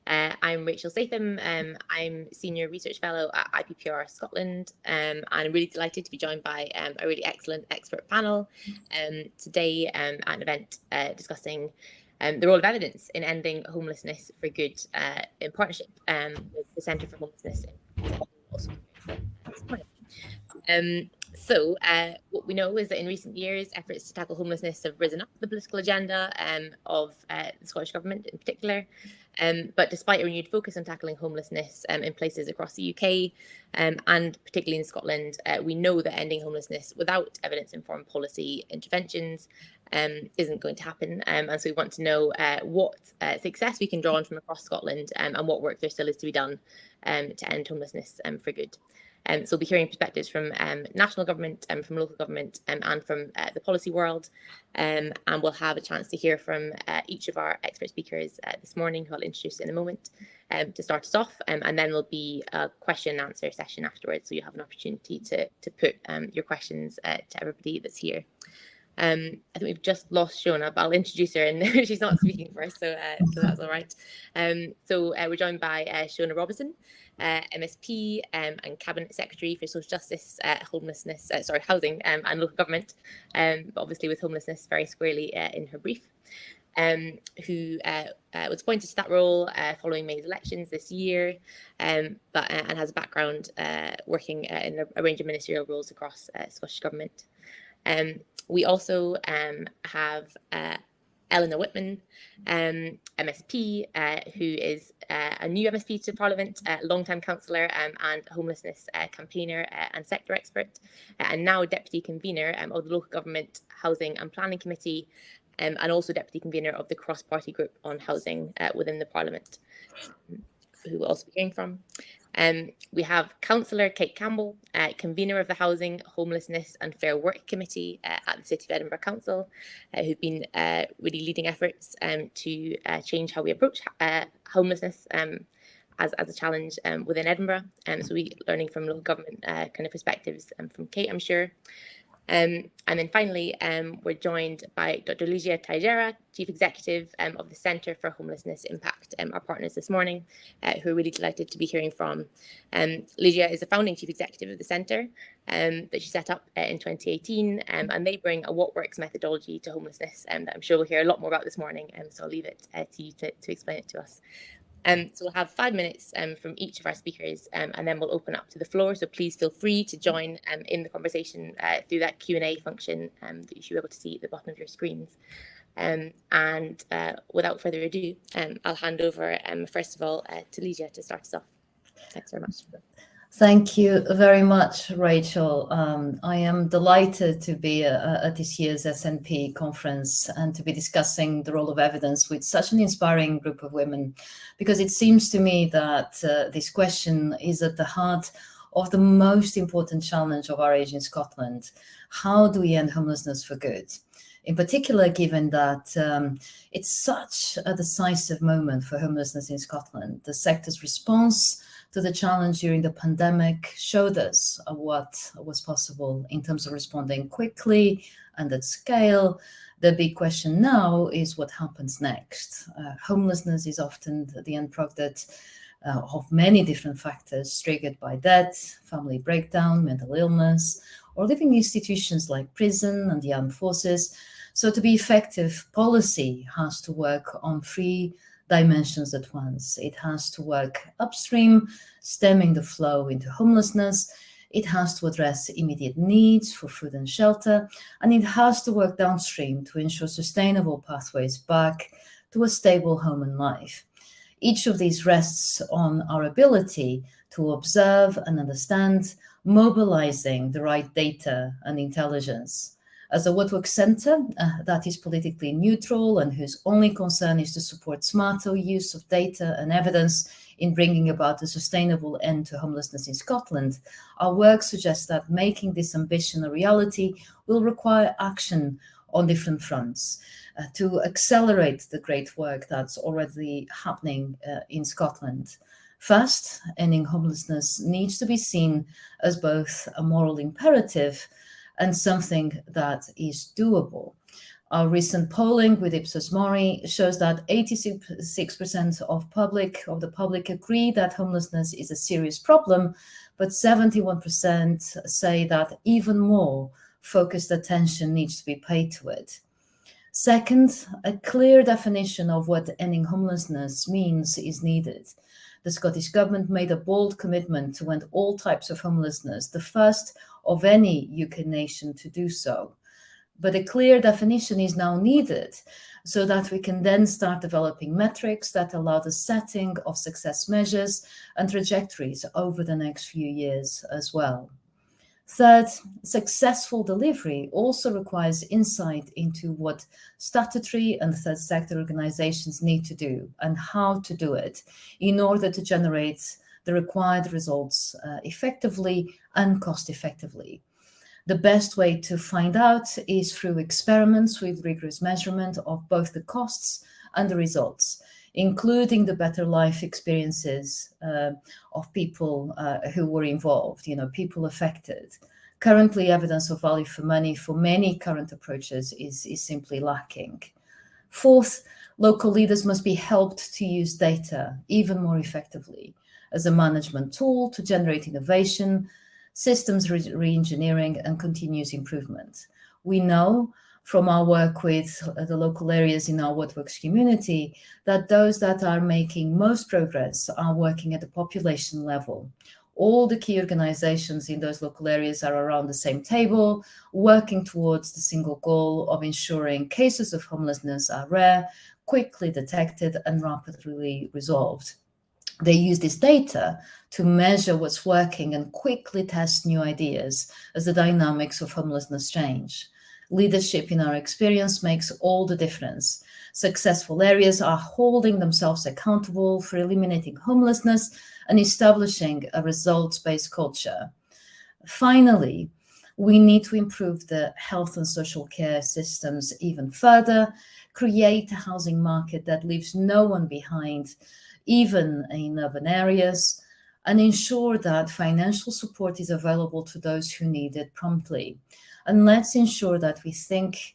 I'm Rachel Statham. I'm Senior Research Fellow at IPPR Scotland, and I'm really delighted to be joined by a really excellent expert panel today at an event discussing the role of evidence in ending homelessness for good in partnership with the Centre for Homelessness. What we know is that in recent years, efforts to tackle homelessness have risen up the political agenda of the Scottish Government in particular. But despite a renewed focus on tackling homelessness in places across the UK and particularly in Scotland, we know that ending homelessness without evidence-informed policy interventions isn't going to happen. And so we want to know what success we can draw on from across Scotland and what work there still is to be done to end homelessness for good. So we'll be hearing perspectives from national government, from local government and from the policy world. And we'll have a chance to hear from each of our expert speakers this morning, who I'll introduce in a moment, to start us off. And then there'll be a question and answer session afterwards. So you have an opportunity to put your questions to everybody that's here. I think we've just lost Shona, but I'll introduce her, and she's not speaking first, so that's all right. We're joined by Shona Robinson, MSP and Cabinet Secretary for Social Justice, Housing and Local Government, but obviously with homelessness very squarely in her brief, who was appointed to that role following May's elections this year, and has a background working in a range of ministerial roles across Scottish Government. We also have Eleanor Whitman, MSP, who is a new MSP to Parliament, long-time councillor and homelessness campaigner and sector expert, and now Deputy Convener of the Local Government Housing and Planning Committee, and also Deputy Convener of the Cross-Party Group on Housing within the Parliament, who we'll also be hearing from. We have Councillor Kate Campbell, Convener of the Housing, Homelessness and Fair Work Committee at the City of Edinburgh Council, who've been really leading efforts to change how we approach homelessness as a challenge within Edinburgh. So we'll be learning from local government kind of perspectives from Kate, I'm sure. And then finally, we're joined by Dr. Ligia Teixeira, Chief Executive of the Centre for Homelessness Impact, our partners this morning, who are really delighted to be hearing from. Ligia is the founding Chief Executive of the Centre that she set up in 2018, and they bring a what works methodology to homelessness that I'm sure we'll hear a lot more about this morning, so I'll leave it to you to explain it to us. So we'll have 5 minutes from each of our speakers, and then we'll open up to the floor. So please feel free to join in the conversation through that Q&A function that you should be able to see at the bottom of your screens. Without further ado, I'll hand over first of all to Ligia to start us off. Thanks very much. Thank you very much, Rachel. I am delighted to be at this year's SNP Conference and to be discussing the role of evidence with such an inspiring group of women, because it seems to me that this question is at the heart of the most important challenge of our age in Scotland. How do we end homelessness for good? In particular, given that it's such a decisive moment for homelessness in Scotland. The sector's response to the challenge during the pandemic showed us what was possible in terms of responding quickly and at scale. The big question now is what happens next. Homelessness is often the end product of many different factors triggered by death, family breakdown, mental illness, or living in institutions like prison and the armed forces. So to be effective, policy has to work on three dimensions at once. It has to work upstream, stemming the flow into homelessness. It has to address immediate needs for food and shelter, and it has to work downstream to ensure sustainable pathways back to a stable home and life. Each of these rests on our ability to observe and understand, mobilizing the right data and intelligence. As a what works centre that is politically neutral and whose only concern is to support smarter use of data and evidence in bringing about a sustainable end to homelessness in Scotland, our work suggests that making this ambition a reality will require action on different fronts to accelerate the great work that's already happening in Scotland. First, ending homelessness needs to be seen as both a moral imperative and something that is doable. Our recent polling with Ipsos Mori shows that 86% of the public agree that homelessness is a serious problem, but 71% say that even more focused attention needs to be paid to it. Second, a clear definition of what ending homelessness means is needed. The Scottish Government made a bold commitment to end all types of homelessness, the first of any UK nation to do so. But a clear definition is now needed so that we can then start developing metrics that allow the setting of success measures and trajectories over the next few years as well. Third, successful delivery also requires insight into what statutory and third sector organizations need to do and how to do it in order to generate the required results effectively and cost effectively. The best way to find out is through experiments with rigorous measurement of both the costs and the results, including the better life experiences of people who were involved, people affected. Currently, evidence of value for money for many current approaches is simply lacking. Fourth, local leaders must be helped to use data even more effectively as a management tool to generate innovation, systems re-engineering, and continuous improvement. We know from our work with the local areas in our What Works community that those that are making most progress are working at the population level. All the key organizations in those local areas are around the same table, working towards the single goal of ensuring cases of homelessness are rare, quickly detected, and rapidly resolved. They use this data to measure what's working and quickly test new ideas as the dynamics of homelessness change. Leadership, in our experience, makes all the difference. Successful areas are holding themselves accountable for eliminating homelessness and establishing a results-based culture. Finally, we need to improve the health and social care systems even further, create a housing market that leaves no one behind, even in urban areas, and ensure that financial support is available to those who need it promptly. And let's ensure that we think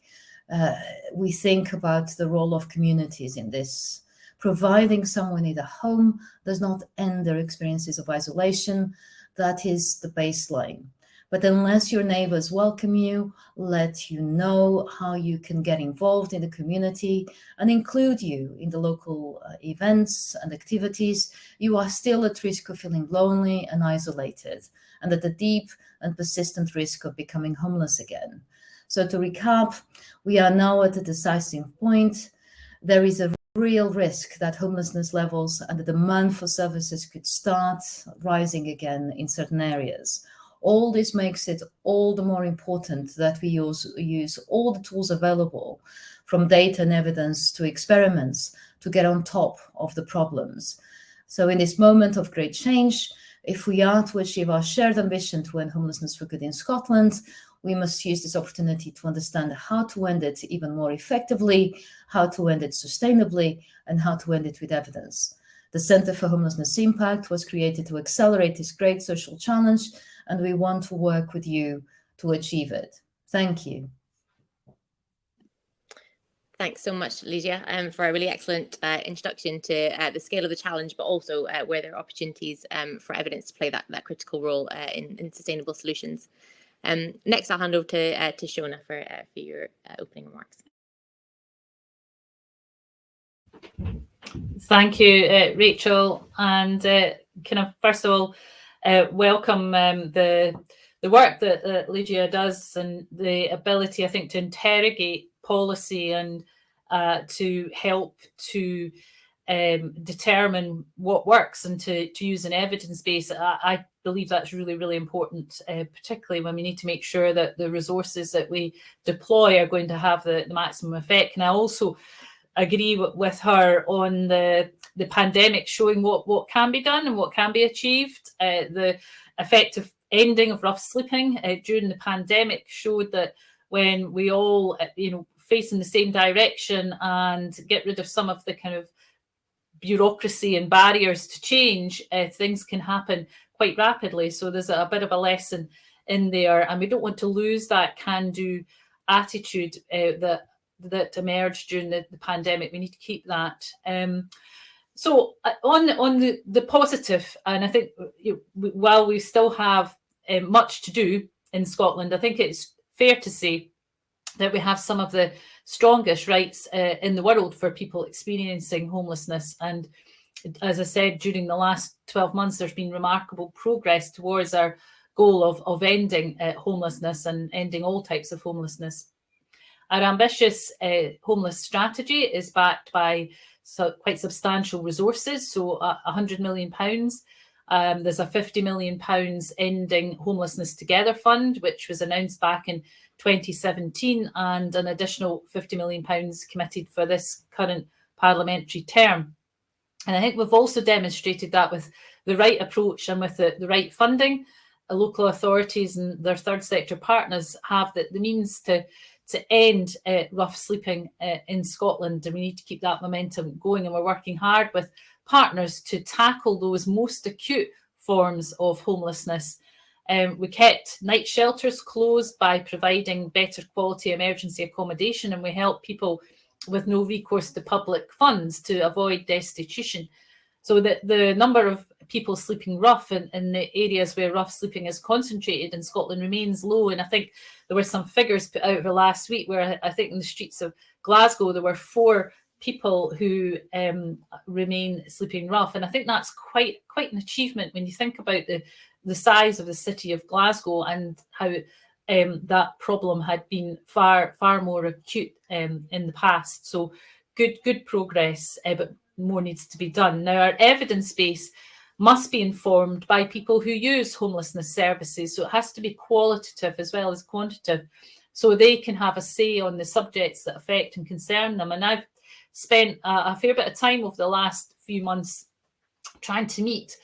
about the role of communities in this. Providing someone in a home does not end their experiences of isolation. That is the baseline. But unless your neighbors welcome you, let you know how you can get involved in the community and include you in the local events and activities, you are still at risk of feeling lonely and isolated, and at the deep and persistent risk of becoming homeless again. So to recap, we are now at a decisive point. There is a real risk that homelessness levels and the demand for services could start rising again in certain areas. All this makes it all the more important that we use all the tools available, from data and evidence to experiments, to get on top of the problems. So in this moment of great change, if we are to achieve our shared ambition to end homelessness for good in Scotland, we must use this opportunity to understand how to end it even more effectively, how to end it sustainably, and how to end it with evidence. The Centre for Homelessness Impact was created to accelerate this great social challenge, and we want to work with you to achieve it. Thank you. Thanks so much, Lydia, for a really excellent introduction to the scale of the challenge, but also where there are opportunities for evidence to play that critical role in sustainable solutions. Next, I'll hand over to Shona for your opening remarks. Thank you, Rachel, and first of all, welcome the work that Lydia does and the ability, I think, to interrogate policy and to help to determine what works and to use an evidence base. I believe that's really, really important, particularly when we need to make sure that the resources that we deploy are going to have the maximum effect. And I also agree with her on the pandemic showing what can be done and what can be achieved. The effective ending of rough sleeping during the pandemic showed that when we all, face in the same direction and get rid of some of the kind of bureaucracy and barriers to change, things can happen quite rapidly. So there's a bit of a lesson in there, and we don't want to lose that can-do attitude that that emerged during the pandemic. We need to keep that. So on the positive, and I think while we still have much to do in Scotland, I think it's fair to say that we have some of the strongest rights in the world for people experiencing homelessness. And as I said, during the last 12 months, there's been remarkable progress towards our goal of ending homelessness and ending all types of homelessness. Our ambitious homeless strategy is backed by quite substantial resources, so £100 million. There's a £50 million Ending Homelessness Together Fund, which was announced back in 2017, and an additional £50 million committed for this current parliamentary term. And I think we've also demonstrated that with the right approach and with the right funding, local authorities and their third sector partners have the means to end rough sleeping in Scotland, and we need to keep that momentum going. And we're working hard with partners to tackle those most acute forms of homelessness. We kept night shelters closed by providing better quality emergency accommodation, and we help people with no recourse to public funds to avoid destitution. So the number of people sleeping rough in the areas where rough sleeping is concentrated in Scotland remains low. And I think there were some figures put out over last week where I think in the streets of Glasgow there were 4 people who remain sleeping rough. And I think that's quite an achievement when you think about the size of the city of Glasgow and how that problem had been far more acute in the past. So good progress, but more needs to be done. Now, our evidence base must be informed by people who use homelessness services. So it has to be qualitative as well as quantitative, so they can have a say on the subjects that affect and concern them. And I've spent a fair bit of time over the last few months trying to meet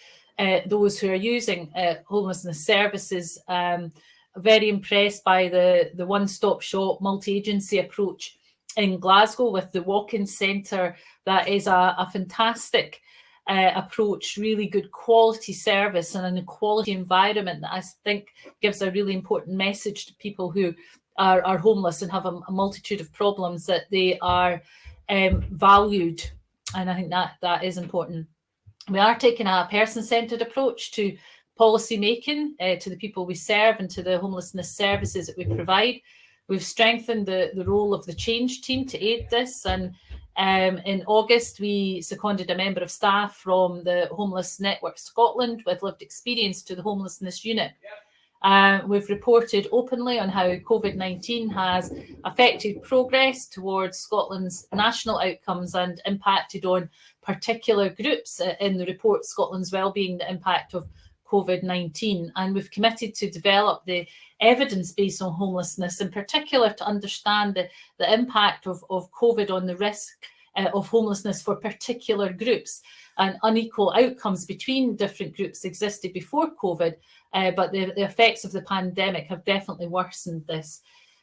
those who are using homelessness services. Very impressed by the one-stop shop multi-agency approach in Glasgow with the walk-in centre. That is a fantastic approach, really good quality service and an equality environment that I think gives a really important message to people who are homeless and have a multitude of problems, that they are valued. And I think that is important. We are taking a person-centred approach to policy making, to the people we serve and to the homelessness services that we provide. We've strengthened the role of the change team to aid this, and in August we seconded a member of staff from the Homeless Network Scotland with lived experience to the homelessness unit. We've reported openly on how COVID-19 has affected progress towards Scotland's national outcomes and impacted on particular groups. In the report, Scotland's Wellbeing, the Impact of COVID-19, and we've committed to develop the evidence base on homelessness, in particular to understand the impact of COVID on the risk of homelessness for particular groups. And unequal outcomes between different groups existed before COVID, but the effects of the pandemic have definitely worsened this.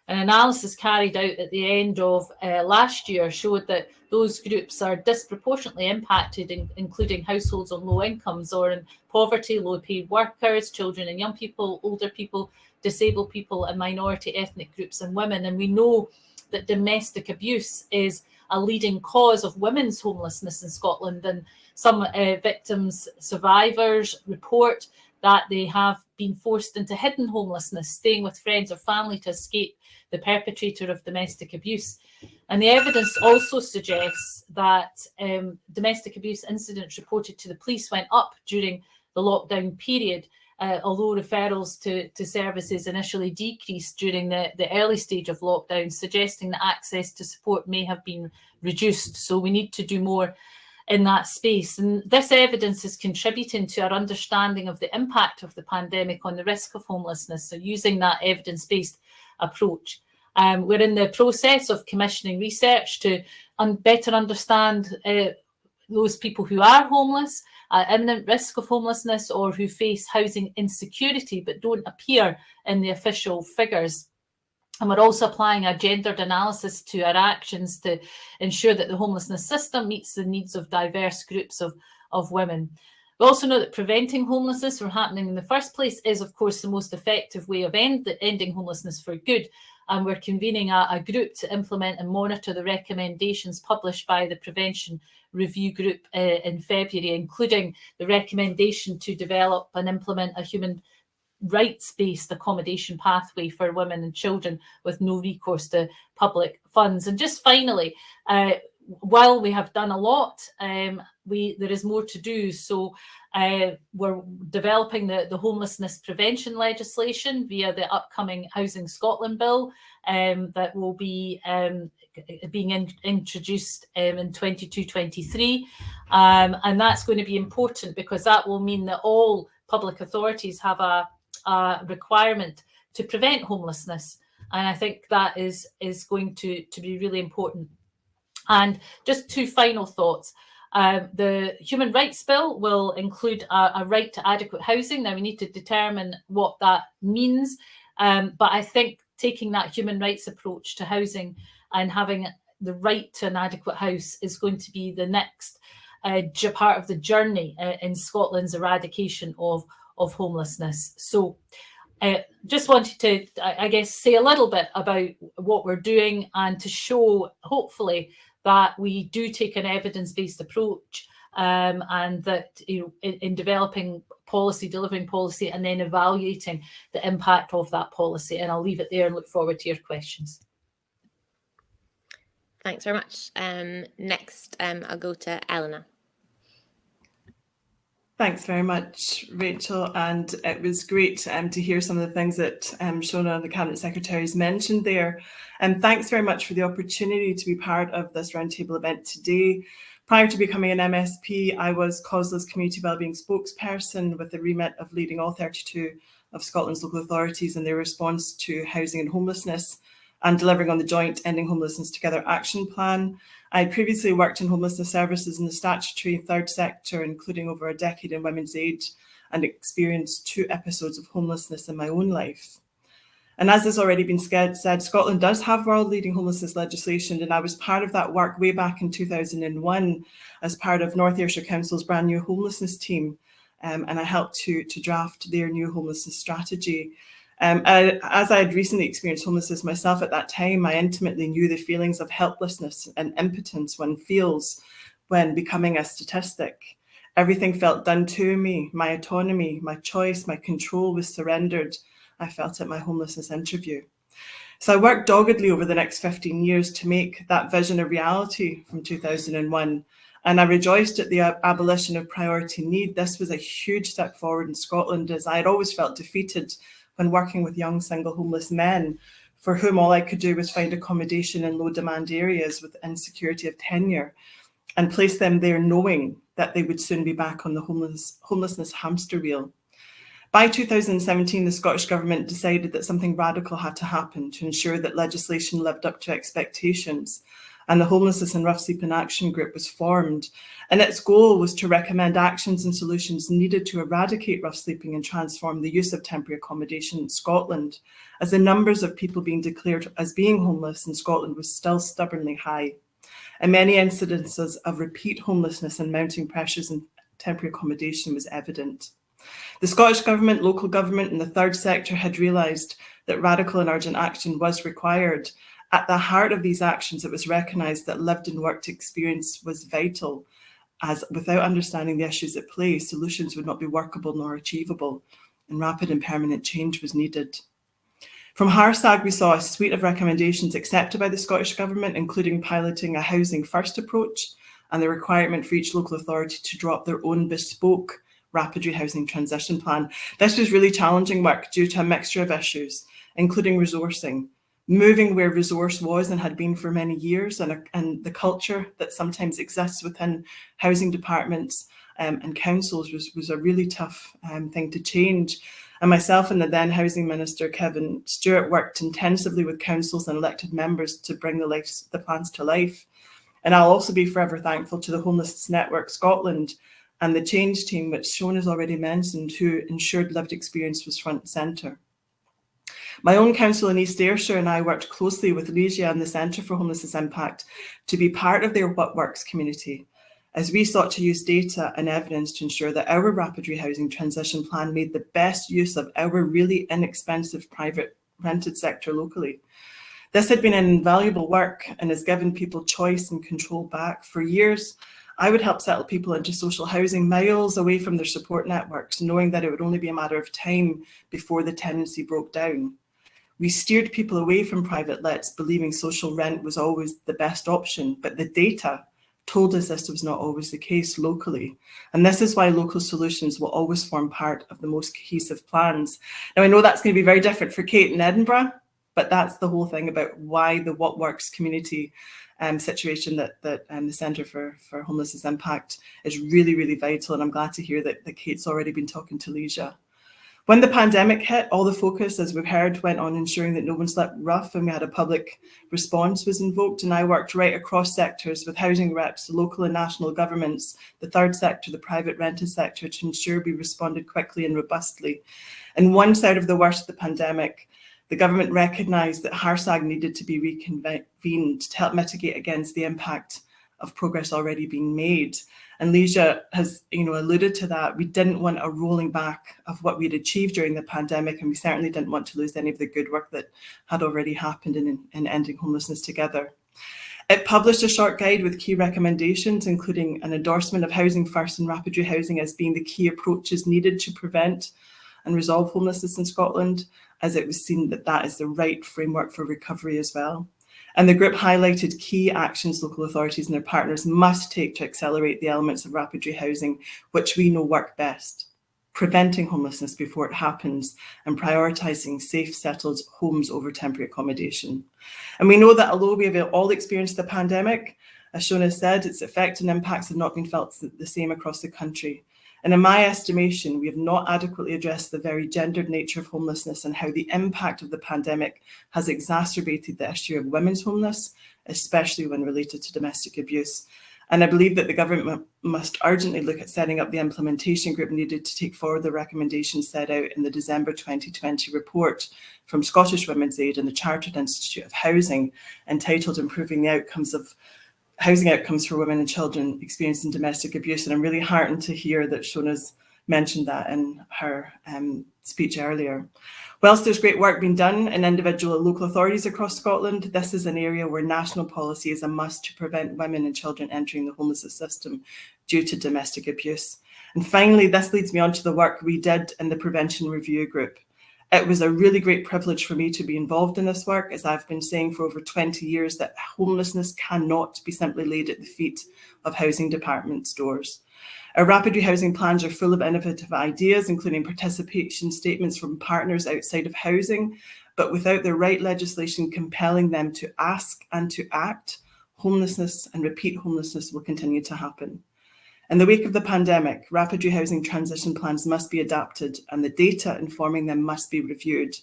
An analysis carried out at the end of last year showed that those groups are disproportionately impacted, including households on low incomes or in poverty, low-paid workers, children and young people, older people, disabled people, and minority ethnic groups and women. And we know that domestic abuse is a leading cause of women's homelessness in Scotland, and some victims, survivors report that they have been forced into hidden homelessness, staying with friends or family to escape the perpetrator of domestic abuse. And the evidence also suggests that domestic abuse incidents reported to the police went up during the lockdown period, although referrals to services initially decreased during the early stage of lockdown, suggesting that access to support may have been reduced. So we need to do more in that space. And this evidence is contributing to our understanding of the impact of the pandemic on the risk of homelessness. So using that evidence-based approach. We're in the process of commissioning research to better understand those people who are homeless, imminent risk of homelessness, or who face housing insecurity but don't appear in the official figures. And we're also applying a gendered analysis to our actions to ensure that the homelessness system meets the needs of diverse groups of women. We also know that preventing homelessness from happening in the first place is, of course, the most effective way of ending homelessness for good. and we're convening a group to implement and monitor the recommendations published by the Prevention Review Group in February, including the recommendation to develop and implement a human rights-based accommodation pathway for women and children with no recourse to public funds. And just finally, while we have done a lot, there is more to do. So we're developing the homelessness prevention legislation via the upcoming Housing Scotland bill that will be being introduced in 22-23. And that's going to be important because that will mean that all public authorities have a requirement to prevent homelessness. And I think that is going to be really important. And just two final thoughts. The Human Rights Bill will include a right to adequate housing. Now, we need to determine what that means. But I think taking that human rights approach to housing and having the right to an adequate house is going to be the next part of the journey in Scotland's eradication of homelessness. So just wanted to, I guess, say a little bit about what we're doing and to show, hopefully, that we do take an evidence-based approach and that, in developing policy, delivering policy, and then evaluating the impact of that policy. And I'll leave it there and look forward to your questions. Thanks very much. Next, I'll go to Eleanor. Thanks very much, Rachel. And it was great to hear some of the things that Shona and the Cabinet Secretaries mentioned there. And thanks very much for the opportunity to be part of this roundtable event today. Prior to becoming an MSP, I was Causeless Community Wellbeing spokesperson with the remit of leading all 32 of Scotland's local authorities in their response to housing and homelessness and delivering on the joint Ending Homelessness Together action plan. I had previously worked in homelessness services in the statutory third sector, including over a decade in women's aid, and experienced 2 episodes of homelessness in my own life. And as has already been said, Scotland does have world-leading homelessness legislation, and I was part of that work way back in 2001 as part of North Ayrshire Council's brand new homelessness team, and I helped to draft their new homelessness strategy. As I had recently experienced homelessness myself at that time, I intimately knew the feelings of helplessness and impotence one feels when becoming a statistic. Everything felt done to me. My autonomy, my choice, my control was surrendered. I felt at my homelessness interview. So I worked doggedly over the next 15 years to make that vision a reality from 2001. And I rejoiced at the abolition of priority need. This was a huge step forward in Scotland, as I had always felt defeated when working with young single homeless men for whom all I could do was find accommodation in low demand areas with insecurity of tenure and place them there knowing that they would soon be back on the homelessness hamster wheel. By 2017, the Scottish Government decided that something radical had to happen to ensure that legislation lived up to expectations. And the Homelessness and Rough Sleeping Action Group was formed. And its goal was to recommend actions and solutions needed to eradicate rough sleeping and transform the use of temporary accommodation in Scotland, as the numbers of people being declared as being homeless in Scotland was still stubbornly high. And many incidences of repeat homelessness and mounting pressures in temporary accommodation was evident. The Scottish Government, local government and the third sector had realised that radical and urgent action was required. At the heart of these actions, it was recognised that lived and worked experience was vital, as without understanding the issues at play, solutions would not be workable nor achievable, and rapid and permanent change was needed. From HARSAG, we saw a suite of recommendations accepted by the Scottish Government, including piloting a housing first approach and the requirement for each local authority to draw up their own bespoke rapid rehousing transition plan. This was really challenging work due to a mixture of issues, including resourcing, moving where resource was and had been for many years, and the culture that sometimes exists within housing departments and councils was a really tough thing to change. And myself and the then Housing Minister, Kevin Stewart, worked intensively with councils and elected members to bring the plans to life. And I'll also be forever thankful to the Homelessness Network Scotland and the change team, which Shona has already mentioned, who ensured lived experience was front and centre. My own council in East Ayrshire and I worked closely with Legia and the Centre for Homelessness Impact to be part of their What Works community, as we sought to use data and evidence to ensure that our rapid rehousing transition plan made the best use of our really inexpensive private rented sector locally. This had been an invaluable work and has given people choice and control back. For years, I would help settle people into social housing miles away from their support networks, knowing that it would only be a matter of time before the tenancy broke down. We steered people away from private lets, believing social rent was always the best option, but the data told us this was not always the case locally. And this is why local solutions will always form part of the most cohesive plans. Now, I know that's going to be very different for Kate in Edinburgh, but that's the whole thing about why the What Works community situation that the Centre for Homelessness Impact is really, really vital. And I'm glad to hear that Kate's already been talking to Leisha. When the pandemic hit, all the focus, as we've heard, went on ensuring that no one slept rough, and we had a public response was invoked. And I worked right across sectors with housing reps, local and national governments, the third sector, the private rented sector, to ensure we responded quickly and robustly. And once out of the worst of the pandemic, the government recognised that HARSAG needed to be reconvened to help mitigate against the impact of progress already being made. And Leisha has alluded to that. We didn't want a rolling back of what we'd achieved during the pandemic, and we certainly didn't want to lose any of the good work that had already happened in ending homelessness together. It published a short guide with key recommendations, including an endorsement of housing first and rapid rehousing as being the key approaches needed to prevent and resolve homelessness in Scotland, as it was seen that that is the right framework for recovery as well. And the group highlighted key actions local authorities and their partners must take to accelerate the elements of rapid rehousing, which we know work best: preventing homelessness before it happens and prioritising safe, settled homes over temporary accommodation. And we know that although we have all experienced the pandemic, as Shona said, its effect and impacts have not been felt the same across the country. And in my estimation, we have not adequately addressed the very gendered nature of homelessness and how the impact of the pandemic has exacerbated the issue of women's homelessness, especially when related to domestic abuse. And I believe that the government must urgently look at setting up the implementation group needed to take forward the recommendations set out in the December 2020 report from Scottish Women's Aid and the Chartered Institute of Housing, entitled Improving the Outcomes of Housing Outcomes for Women and Children Experiencing Domestic Abuse. And I'm really heartened to hear that Shona's mentioned that in her speech earlier. Whilst there's great work being done in individual and local authorities across Scotland, this is an area where national policy is a must to prevent women and children entering the homelessness system due to domestic abuse. And finally, this leads me on to the work we did in the Prevention Review Group. It was a really great privilege for me to be involved in this work, as I've been saying for over 20 years that homelessness cannot be simply laid at the feet of housing departments' doors. Our rapid rehousing plans are full of innovative ideas, including participation statements from partners outside of housing, but without the right legislation compelling them to ask and to act, homelessness and repeat homelessness will continue to happen. In the wake of the pandemic, rapid rehousing transition plans must be adapted and the data informing them must be reviewed.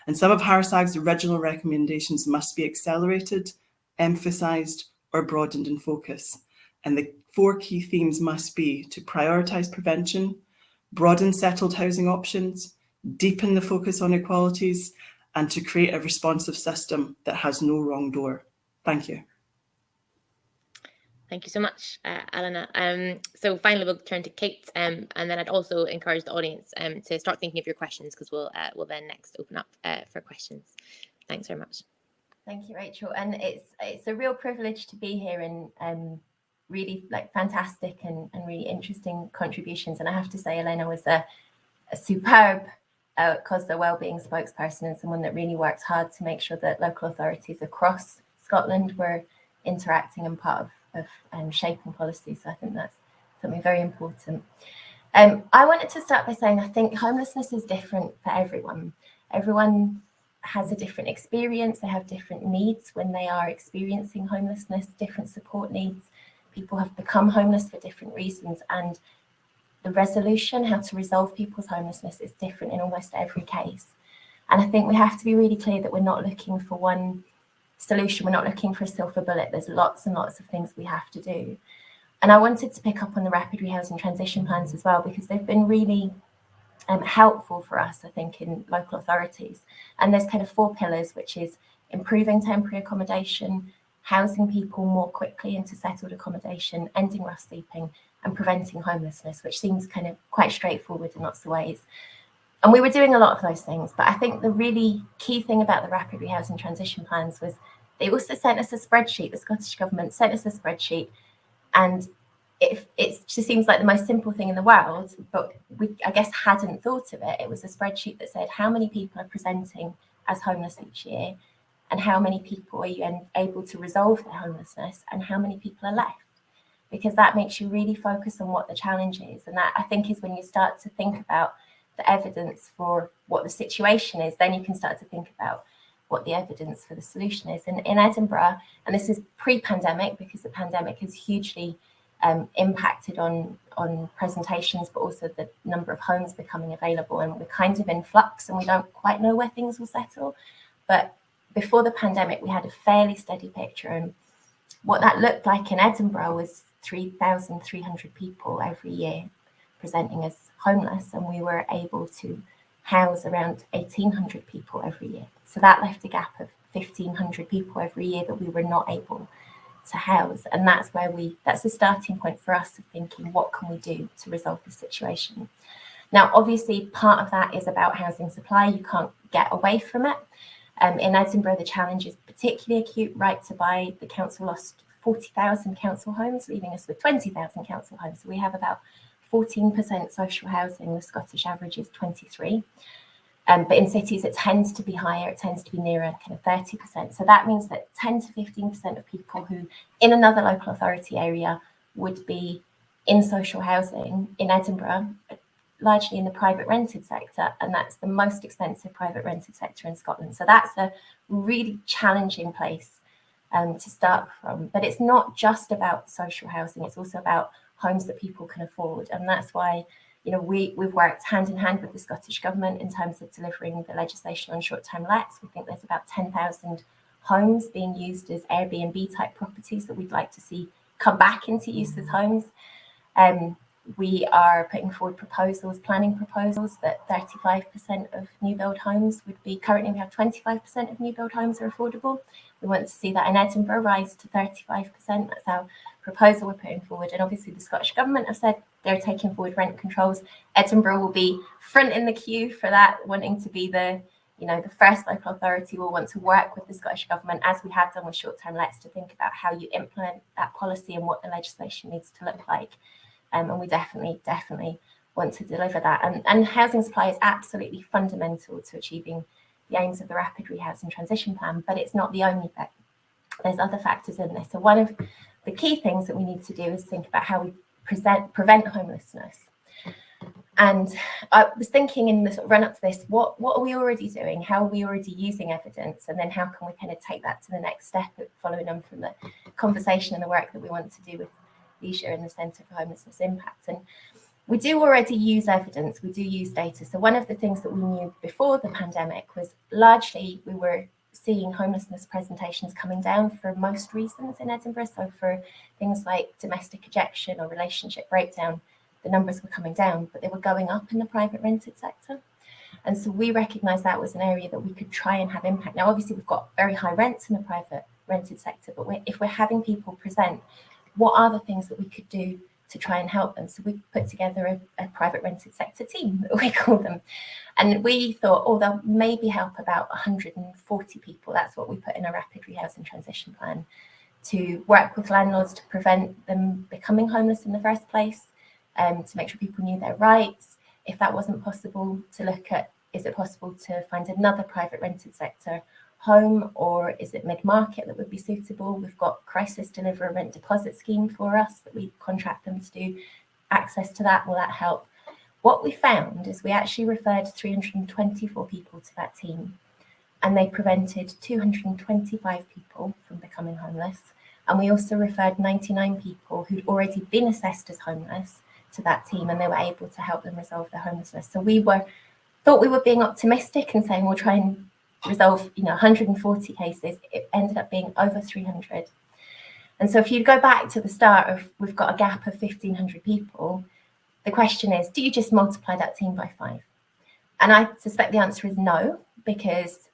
And some of HARSAG's original recommendations must be accelerated, emphasised or broadened in focus. And the 4 key themes must be to prioritise prevention, broaden settled housing options, deepen the focus on equalities, and to create a responsive system that has no wrong door. Thank you. Thank you so much, Alana. So finally, we'll turn to Kate, and then I'd also encourage the audience to start thinking of your questions, because we'll then next open up for questions. Thanks very much. Thank you, Rachel. And it's a real privilege to be here, and really fantastic and really interesting contributions. And I have to say, Elena was a superb COSDA wellbeing spokesperson and someone that really worked hard to make sure that local authorities across Scotland were interacting and part of shaping policy. So I think that's something very important. I wanted to start by saying I think homelessness is different for everyone. Everyone has a different experience. They have different needs when they are experiencing homelessness, different support needs. People have become homeless for different reasons, and the resolution, how to resolve people's homelessness, is different in almost every case. And I think we have to be really clear that we're not looking for one solution. We're not looking for a silver bullet. There's lots and lots of things we have to do. And I wanted to pick up on the rapid rehousing transition plans as well, because they've been really helpful for us, I think, in local authorities. And there's kind of 4 pillars, which is improving temporary accommodation, housing people more quickly into settled accommodation, ending rough sleeping, and preventing homelessness, which seems kind of quite straightforward in lots of ways. And we were doing a lot of those things. But I think the really key thing about the rapid rehousing transition plans was they also sent us a spreadsheet. The Scottish Government sent us a spreadsheet. And it just seems like the most simple thing in the world, but we, I guess, hadn't thought of it. It was a spreadsheet that said how many people are presenting as homeless each year, and how many people are you able to resolve their homelessness, and how many people are left. Because that makes you really focus on what the challenge is. And that, I think, is when you start to think about the evidence for what the situation is, then you can start to think about what the evidence for the solution is. And in Edinburgh, and this is pre-pandemic, because the pandemic has hugely impacted on presentations, but also the number of homes becoming available, and we're kind of in flux and we don't quite know where things will settle. But before the pandemic, we had a fairly steady picture, and what that looked like in Edinburgh was 3,300 people every year presenting as homeless, and we were able to house around 1,800 people every year. So that left a gap of 1,500 people every year that we were not able to house. And that's the starting point for us of thinking, what can we do to resolve this situation? Now, obviously, part of that is about housing supply. You can't get away from it. In Edinburgh, the challenge is particularly acute. Right to Buy, the council lost 40,000 council homes, leaving us with 20,000 council homes. So we have about 14% social housing. The Scottish average is 23%. But in cities, it tends to be higher. It tends to be nearer kind of 30%. So that means that 10 to 15% of people who in another local authority area would be in social housing in Edinburgh, largely in the private rented sector. And that's the most expensive private rented sector in Scotland. So that's a really challenging place to start from. But it's not just about social housing. It's also about homes that people can afford. And that's why, you know, we've worked hand in hand with the Scottish Government in terms of delivering the legislation on short-term lets. We think there's about 10,000 homes being used as Airbnb type properties that we'd like to see come back into use as homes. We are putting forward planning proposals that 35% of new build homes would be, currently we have 25% of new build homes are affordable. We want to see that in Edinburgh rise to 35%. That's our proposal we're putting forward. And obviously the Scottish Government have said they're taking forward rent controls. Edinburgh will be front in the queue for that, wanting to be the first local authority. Will want to work with the Scottish Government, as we have done with short-term lets, to think about how you implement that policy and what the legislation needs to look like. And we definitely want to deliver that. And housing supply is absolutely fundamental to achieving the aims of the Rapid Rehousing Transition Plan, but it's not the only bit. There's other factors in this. So one of the key things that we need to do is think about how we prevent homelessness. And I was thinking in the sort of run up to this, what are we already doing? How are we already using evidence? And then how can we kind of take that to the next step, following on from the conversation and the work that we want to do with Leisure and the Centre for Homelessness Impact. And we do already use evidence, we do use data. So one of the things that we knew before the pandemic was largely we were seeing homelessness presentations coming down for most reasons in Edinburgh. So for things like domestic ejection or relationship breakdown, the numbers were coming down, but they were going up in the private rented sector. And so we recognised that was an area that we could try and have impact. Now, obviously, we've got very high rents in the private rented sector, but if we're having people present, what are the things that we could do to try and help them? So we put together a private rented sector team, that we call them. And we thought, they'll maybe help about 140 people. That's what we put in a rapid rehousing transition plan, to work with landlords to prevent them becoming homeless in the first place, to make sure people knew their rights. If that wasn't possible, to look at, is it possible to find another private rented sector home, or is it mid-market that would be suitable? We've got Crisis Deliver rent deposit scheme for us that we contract them to do. Access to that, will that help? What we found is we actually referred 324 people to that team, and they prevented 225 people from becoming homeless. And we also referred 99 people who'd already been assessed as homeless to that team, and they were able to help them resolve their homelessness. So we thought we were being optimistic and saying we'll try and resolve 140 cases. It ended up being over 300. And so if you go back to the start of, we've got a gap of 1,500 people, the question is, do you just multiply that team by 5? And I suspect the answer is no, because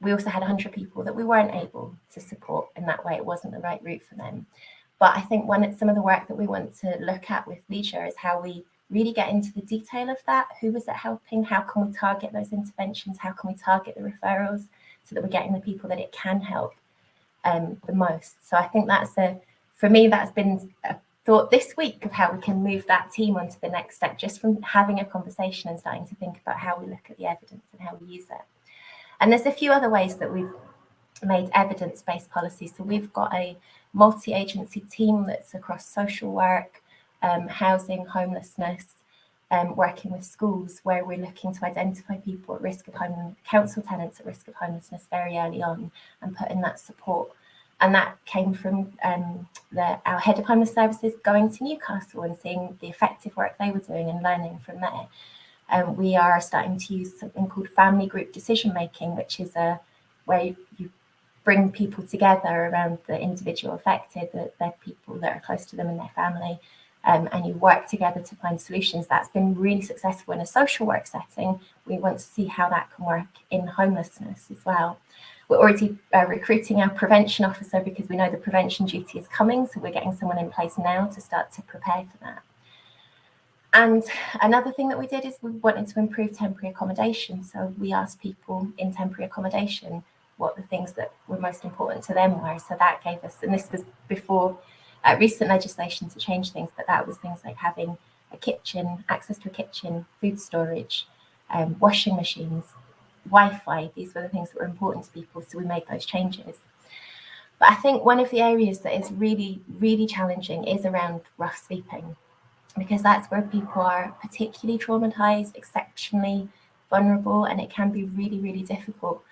we also had 100 people that we weren't able to support in that way. It wasn't the right route for them. But I think some of the work that we want to look at with Leisure is how we really get into the detail of that. Who is it helping? How can we target those interventions? How can we target the referrals so that we're getting the people that it can help the most? So I think for me, that's been a thought this week of how we can move that team onto the next step, just from having a conversation and starting to think about how we look at the evidence and how we use it. And there's a few other ways that we've made evidence-based policy. So we've got a multi-agency team that's across social work, housing, homelessness, working with schools, where we're looking to identify people at risk of council tenants at risk of homelessness very early on and put in that support. And that came from our head of homeless services going to Newcastle and seeing the effective work they were doing and learning from there. We are starting to use something called family group decision making, which is where you bring people together around the individual affected, the people that are close to them and their family, and you work together to find solutions. That's been really successful in a social work setting. We want to see how that can work in homelessness as well. We're already recruiting our prevention officer because we know the prevention duty is coming, so we're getting someone in place now to start to prepare for that. And another thing that we did is we wanted to improve temporary accommodation. So we asked people in temporary accommodation what the things that were most important to them were. So that gave us, and this was before recent legislation to change things, but that was things like having a kitchen, access to a kitchen, food storage, washing machines, Wi-Fi. These were the things that were important to people, so we made those changes. But I think one of the areas that is really, really challenging is around rough sleeping, because that's where people are particularly traumatized, exceptionally vulnerable, and it can be really, really difficult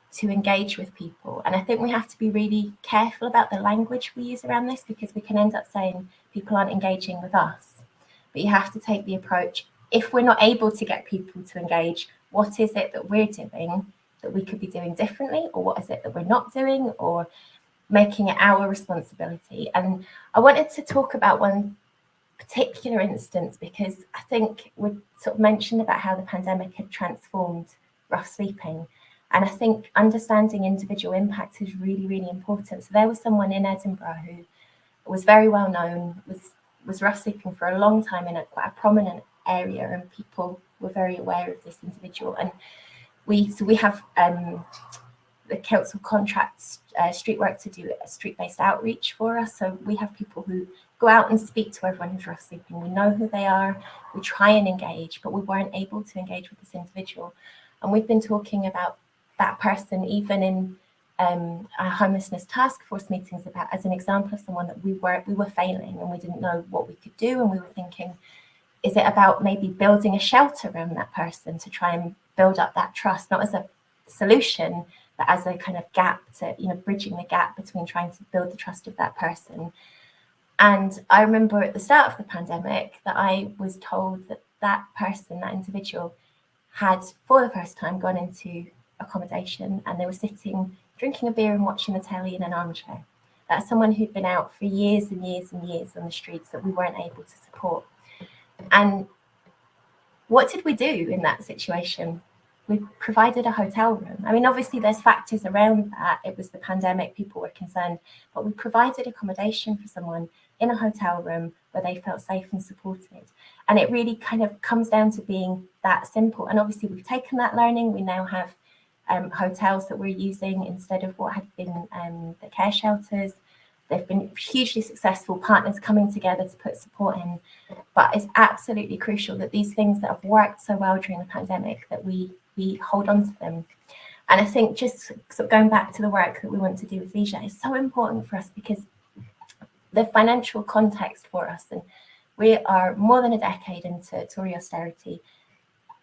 to engage with people. And I think we have to be really careful about the language we use around this, because we can end up saying people aren't engaging with us. But you have to take the approach, if we're not able to get people to engage, what is it that we're doing that we could be doing differently, or what is it that we're not doing, or making it our responsibility? And I wanted to talk about one particular instance, because I think we sort of mentioned about how the pandemic had transformed rough sleeping. And I think understanding individual impact is really, really important. So there was someone in Edinburgh who was very well known, was rough sleeping for a long time in quite a prominent area, and people were very aware of this individual. And we have the council contracts street work to do a street-based outreach for us. So we have people who go out and speak to everyone who's rough sleeping. We know who they are, we try and engage, but we weren't able to engage with this individual. And we've been talking about that person even in our homelessness task force meetings, about as an example of someone that we were failing and we didn't know what we could do. And we were thinking, is it about maybe building a shelter around that person to try and build up that trust, not as a solution, but as a kind of gap to, bridging the gap between trying to build the trust of that person. And I remember at the start of the pandemic that I was told that that person, that individual, had for the first time gone into accommodation, and they were sitting drinking a beer and watching the telly in an armchair. That's someone who'd been out for years and years and years on the streets that we weren't able to support. And what did we do in that situation? We provided a hotel room. I mean, obviously there's factors around that. It was the pandemic, people were concerned, but we provided accommodation for someone in a hotel room where they felt safe and supported. And it really kind of comes down to being that simple. And obviously we've taken that learning. We now have hotels that we're using instead of what had been the care shelters. They've been hugely successful, partners coming together to put support in. But it's absolutely crucial that these things that have worked so well during the pandemic, that we hold on to them. And I think just sort of going back to the work that we want to do with leisure is so important for us, because the financial context for us, and we are more than a decade into Tory austerity.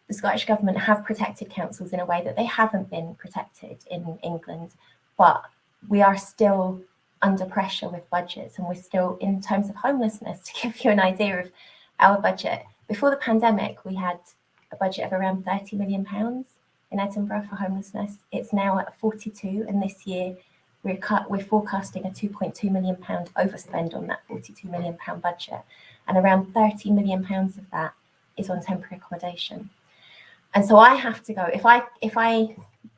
The Scottish Government have protected councils in a way that they haven't been protected in England, but we are still under pressure with budgets, and we're still, in terms of homelessness, to give you an idea of our budget, before the pandemic we had a budget of around £30 million in Edinburgh for homelessness. It's now at 42, and this year we're forecasting a £2.2 million overspend on that £42 million budget, and around £30 million of that is on temporary accommodation. And so I have to go,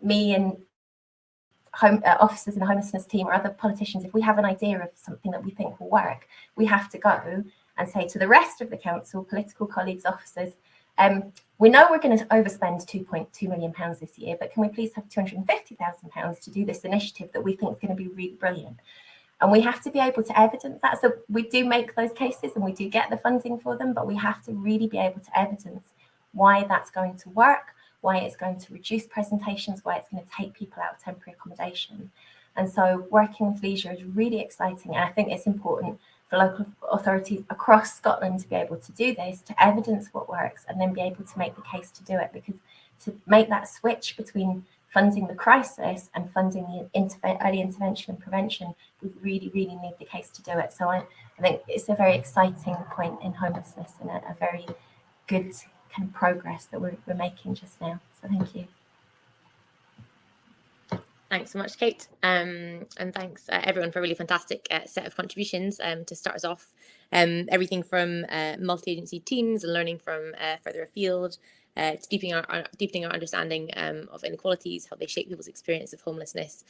me and officers in the homelessness team or other politicians, if we have an idea of something that we think will work, we have to go and say to the rest of the council, political colleagues, officers, we know we're going to overspend £2.2 million this year, but can we please have £250,000 to do this initiative that we think is going to be really brilliant? And we have to be able to evidence that. So we do make those cases and we do get the funding for them, but we have to really be able to evidence why that's going to work, why it's going to reduce presentations, why it's going to take people out of temporary accommodation. And so working with Leisure is really exciting. And I think it's important for local authorities across Scotland to be able to do this, to evidence what works, and then be able to make the case to do it. Because to make that switch between funding the crisis and funding the early intervention and prevention, we really, really need the case to do it. So I think it's a very exciting point in homelessness and a very good kind of progress that we're making just now. So thank you. Thanks so much, Kate. And thanks everyone for a really fantastic set of contributions to start us off. Everything from multi-agency teams and learning from further afield, to deepening our understanding of inequalities, how they shape people's experience of homelessness,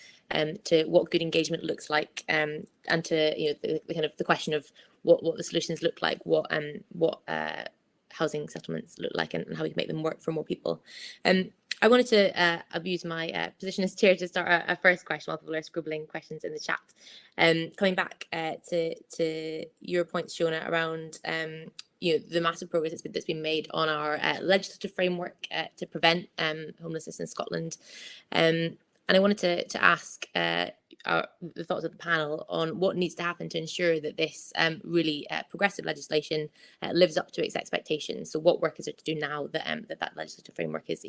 to what good engagement looks like, and to the kind of the question of what the solutions look like, what housing settlements look like, and how we can make them work for more people. I wanted to abuse my position as chair to start a first question while people are scribbling questions in the chat. Coming back to your points, Shona, around the massive progress that's been made on our legislative framework to prevent homelessness in Scotland. And I wanted to ask the thoughts of the panel on what needs to happen to ensure that this really progressive legislation lives up to its expectations. So what work is there to do now that that legislative framework is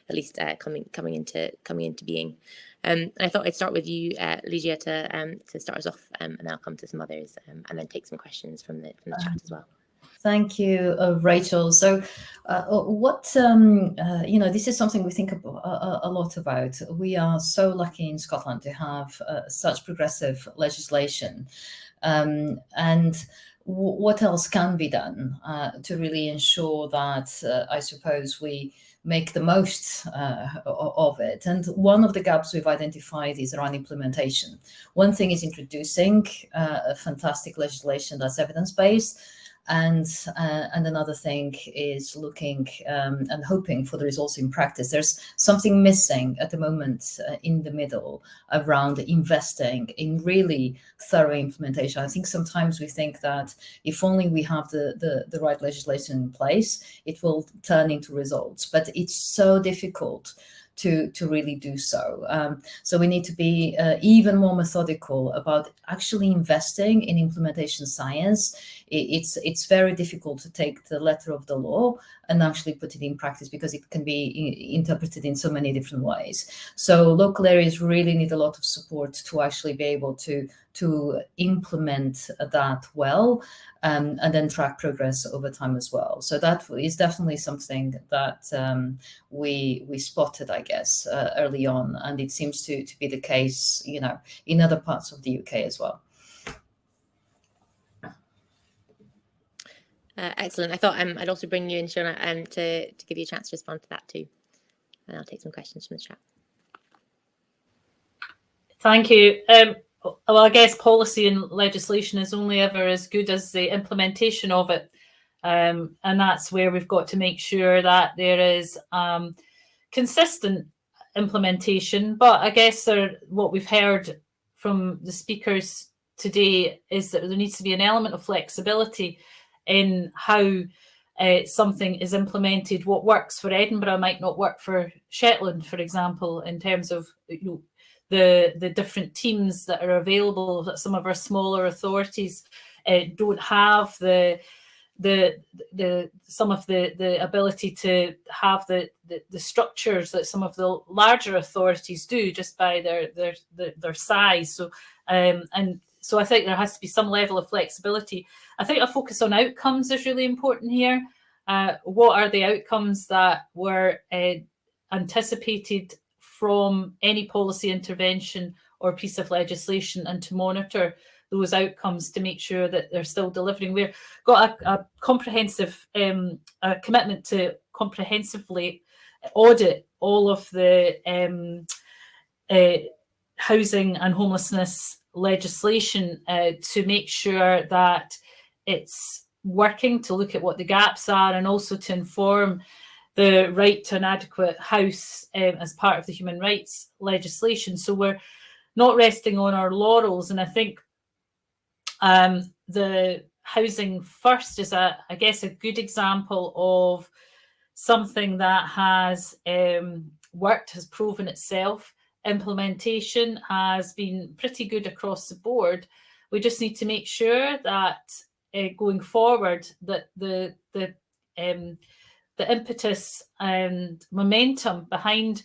at least coming into being? And I thought I'd start with you, Ligia, to start us off, and then I'll come to some others, and then take some questions from the chat as well. Thank you, Rachel. So this is something we think a lot about. We are so lucky in Scotland to have such progressive legislation. And what else can be done to really ensure that, I suppose, we make the most of it? And one of the gaps we've identified is around implementation. One thing is introducing a fantastic legislation that's evidence-based, and another thing is looking and hoping for the results in practice. There's something missing at the moment in the middle around investing in really thorough implementation. I think sometimes we think that if only we have the right legislation in place, it will turn into results, but it's so difficult to really do so. So we need to be even more methodical about actually investing in implementation science. It's very difficult to take the letter of the law and actually put it in practice because it can be interpreted in so many different ways. So local areas really need a lot of support to actually be able to implement that well, and then track progress over time as well. So that is definitely something that we spotted, I guess, early on, and it seems to be the case, in other parts of the UK as well. Excellent. I thought I'd also bring you in, Shona, to give you a chance to respond to that too. And I'll take some questions from the chat. Thank you. Well, I guess policy and legislation is only ever as good as the implementation of it. And that's where we've got to make sure that there is consistent implementation. But I guess what we've heard from the speakers today is that there needs to be an element of flexibility in how something is implemented. What works for Edinburgh might not work for Shetland, for example, in terms of the different teams that are available. That some of our smaller authorities don't have the ability to have the structures that some of the larger authorities do, just by their size. So So I think there has to be some level of flexibility. I think a focus on outcomes is really important here. What are the outcomes that were anticipated from any policy intervention or piece of legislation, and to monitor those outcomes to make sure that they're still delivering. We've got a comprehensive commitment to comprehensively audit all of the housing and homelessness legislation to make sure that it's working to look at what the gaps are, and also to inform the right to an adequate house as part of the human rights legislation. So we're not resting on our laurels. And I think the Housing First is, I guess, a good example of something that has worked, has proven itself. Implementation has been pretty good across the board. We just need to make sure that going forward, that the impetus and momentum behind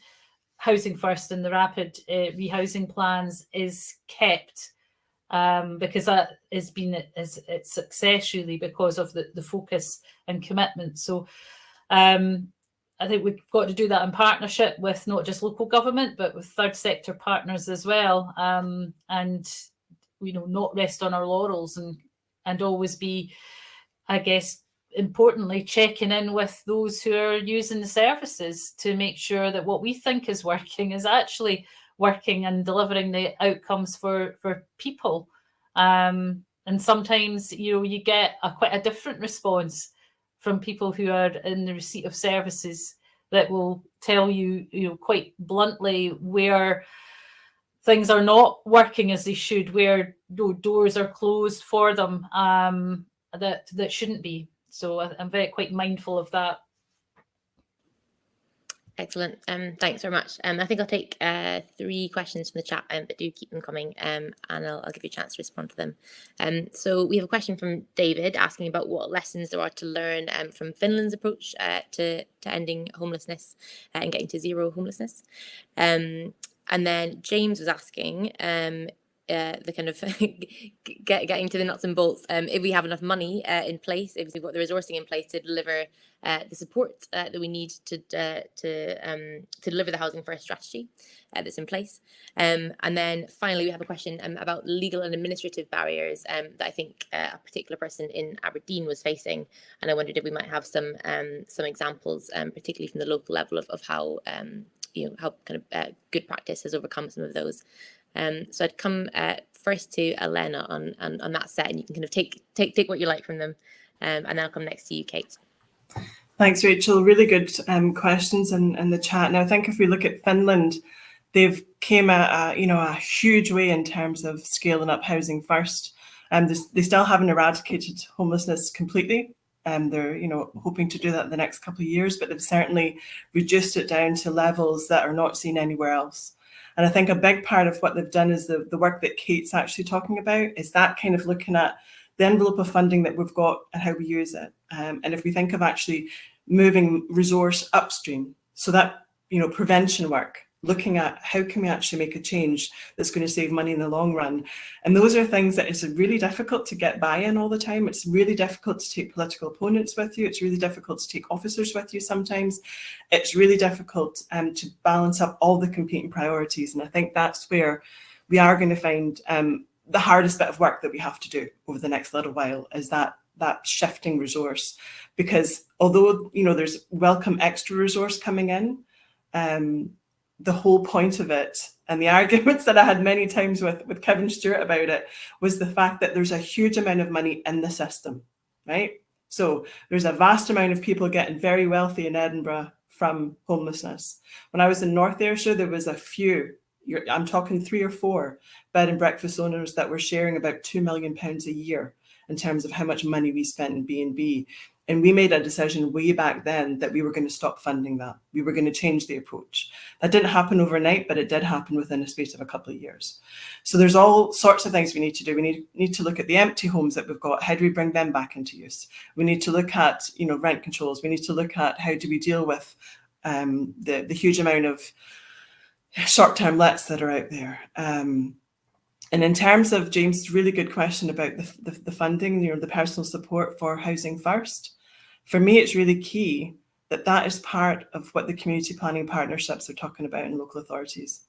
Housing First and the rapid rehousing plans is kept, because that has been its success, really, because of the focus and commitment. So I think we've got to do that in partnership with not just local government, but with third sector partners as well, and not rest on our laurels, and always be, I guess, importantly, checking in with those who are using the services to make sure that what we think is working is actually working and delivering the outcomes for people. And sometimes, you get quite a different response from people who are in the receipt of services that will tell you, quite bluntly, where things are not working as they should, where doors are closed for them that shouldn't be. So I'm quite mindful of that. Excellent. Thanks very much. I think I'll take 3 questions from the chat, but do keep them coming, and I'll give you a chance to respond to them. So we have a question from David asking about what lessons there are to learn from Finland's approach to ending homelessness and getting to zero homelessness. And then James was asking the kind of getting to the nuts and bolts, if we have enough money in place, if we've got the resourcing in place to deliver the support that we need to deliver the Housing First strategy that's in place. And then finally, we have a question about legal and administrative barriers that I think a particular person in Aberdeen was facing, and I wondered if we might have some examples, particularly from the local level, of how how kind of good practice has overcome some of those. So I'd come first to Elena on that set, and you can kind of take what you like from them, and then I'll come next to you, Kate. Thanks, Rachel. Really good questions in the chat. Now, I think if we look at Finland, they've came a huge way in terms of scaling up Housing First, and they still haven't eradicated homelessness completely. They're hoping to do that in the next couple of years, but they've certainly reduced it down to levels that are not seen anywhere else. And I think a big part of what they've done is the work that Kate's actually talking about, is that kind of looking at the envelope of funding that we've got and how we use it. And if we think of actually moving resource upstream, so that, prevention work, looking at how can we actually make a change that's going to save money in the long run. And those are things that it's really difficult to get buy-in all the time. It's really difficult to take political opponents with you. It's really difficult to take officers with you sometimes. It's really difficult to balance up all the competing priorities. And I think that's where we are going to find the hardest bit of work that we have to do over the next little while, is that shifting resource. Because although, there's welcome extra resource coming in, the whole point of it, and the arguments that I had many times with Kevin Stewart about it, was the fact that there's a huge amount of money in the system, right? So there's a vast amount of people getting very wealthy in Edinburgh from homelessness. When I was in North Ayrshire, there was a few, I'm talking 3 or 4 bed and breakfast owners that were sharing about £2 million a year in terms of how much money we spent in B&B. And we made a decision way back then that we were going to stop funding that. We were going to change the approach. That didn't happen overnight, but it did happen within a space of a couple of years. So there's all sorts of things we need to do. We need to look at the empty homes that we've got. How do we bring them back into use? We need to look at, rent controls. We need to look at how do we deal with the huge amount of short-term lets that are out there. And in terms of James' really good question about the funding, the personal support for Housing First, for me, it's really key that is part of what the community planning partnerships are talking about in local authorities,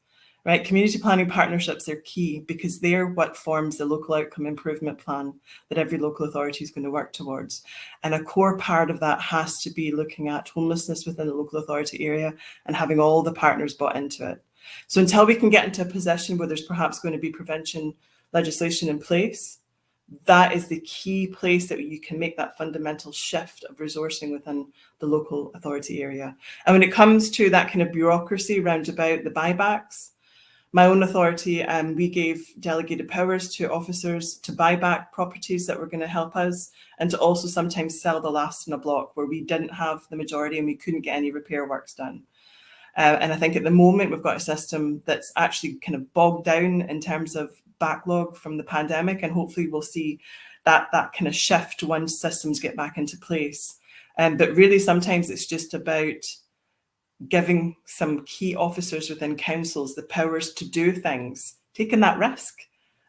right? Community planning partnerships are key because they're what forms the local outcome improvement plan that every local authority is going to work towards. And a core part of that has to be looking at homelessness within the local authority area and having all the partners bought into it. So until we can get into a position where there's perhaps going to be prevention legislation in place, that is the key place that you can make that fundamental shift of resourcing within the local authority area. And when it comes to that kind of bureaucracy round about the buybacks, my own authority, we gave delegated powers to officers to buy back properties that were going to help us, and to also sometimes sell the last in a block where we didn't have the majority and we couldn't get any repair works done. And I think at the moment we've got a system that's actually kind of bogged down in terms of backlog from the pandemic, and hopefully we'll see that kind of shift once systems get back into place. But really sometimes it's just about giving some key officers within councils the powers to do things, taking that risk.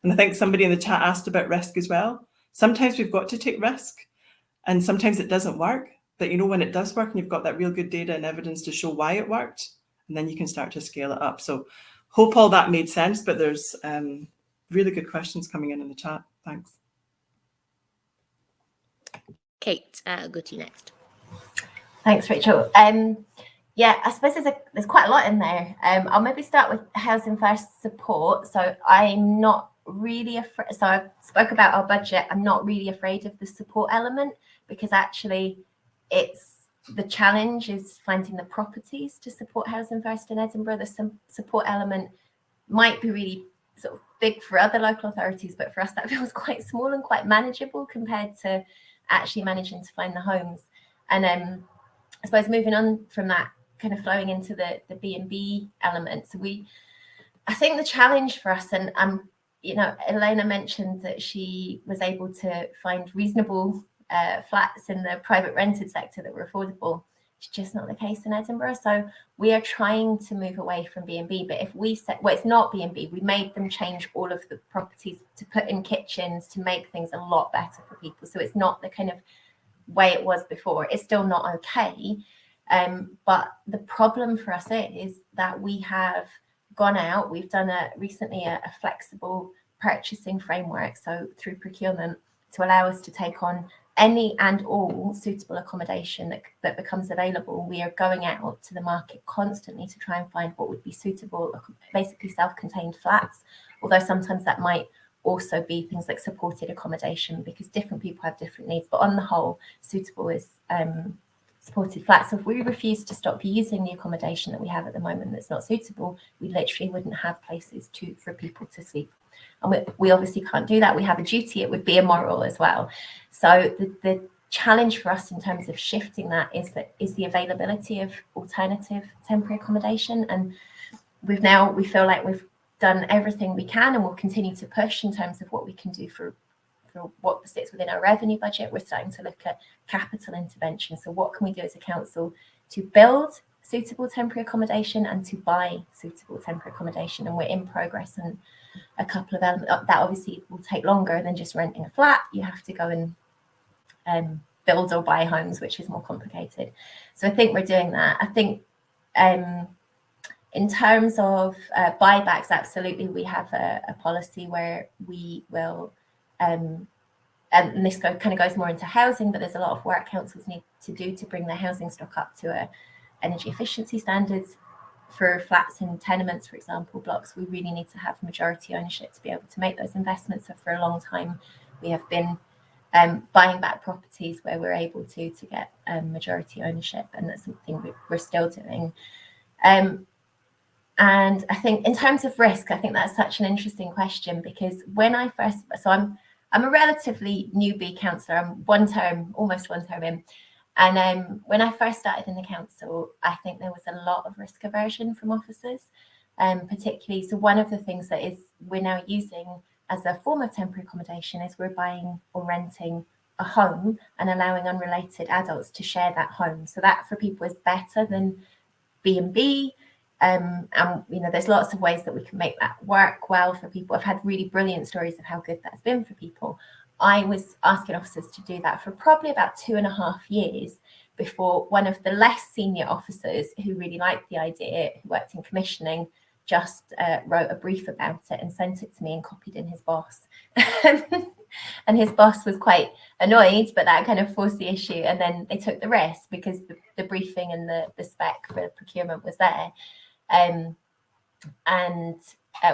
And I think somebody in the chat asked about risk as well. Sometimes we've got to take risk, and sometimes it doesn't work. But you know, when it does work and you've got that real good data and evidence to show why it worked, and then you can start to scale it up. So hope all that made sense, but there's really good questions coming in the chat. Thanks. Kate, I'll go to you next. Thanks, Rachel. Yeah, I suppose there's quite a lot in there. I'll maybe start with Housing First support. So I'm not really afraid. So I spoke about our budget. I'm not really afraid of the support element, because actually it's the challenge is finding the properties to support Housing First in Edinburgh. The support element might be really sort of big for other local authorities, but for us that feels quite small and quite manageable compared to actually managing to find the homes. And I suppose moving on from that, kind of flowing into the B&B element. So I think the challenge for us, and you know, Elena mentioned that she was able to find reasonable flats in the private rented sector that were affordable. It's just not the case in Edinburgh. So we are trying to move away from B&B, but if we said, well, it's not B&B, we made them change all of the properties to put in kitchens to make things a lot better for people. So it's not the kind of way it was before. It's still not okay. But the problem for us is that we have gone out, we've done recently a flexible purchasing framework, so through procurement, to allow us to take on any and all suitable accommodation that becomes available. We are going out to the market constantly to try and find what would be suitable, basically self-contained flats, although sometimes that might also be things like supported accommodation, because different people have different needs. But on the whole, suitable is supported flats. So if we refuse to stop using the accommodation that we have at the moment that's not suitable, we literally wouldn't have places for people to sleep. And we obviously can't do that. We have a duty. It would be immoral as well. So the challenge for us in terms of shifting that is the availability of alternative temporary accommodation. And we feel like we've done everything we can, and we'll continue to push in terms of what we can do for what sits within our revenue budget. We're starting to look at capital intervention. So what can we do as a council to build suitable temporary accommodation and to buy suitable temporary accommodation? And we're in progress on a couple of elements. That obviously will take longer than just renting a flat. You have to go and build or buy homes, which is more complicated. So I think we're doing that. I think in terms of buybacks, absolutely, we have a policy where we will, and this kind of goes more into housing, but there's a lot of work councils need to do to bring their housing stock up to energy efficiency standards. For flats and tenements, for example, blocks, we really need to have majority ownership to be able to make those investments. So for a long time, we have been buying back properties where we're able to get majority ownership, and that's something we're still doing. And I think in terms of risk, I think that's such an interesting question, because when I first, so I'm a relatively newbie councillor. I'm almost one term in. And when I first started in the council, I think there was a lot of risk aversion from officers, particularly. So one of the things that we're now using as a form of temporary accommodation is we're buying or renting a home and allowing unrelated adults to share that home. So that for people is better than B&B. And you know, there's lots of ways that we can make that work well for people. I've had really brilliant stories of how good that's been for people. I was asking officers to do that for probably about 2.5 years before one of the less senior officers who really liked the idea, who worked in commissioning, just wrote a brief about it and sent it to me and copied in his boss. And his boss was quite annoyed, but that kind of forced the issue. And then they took the risk because the briefing and the spec for procurement was there. And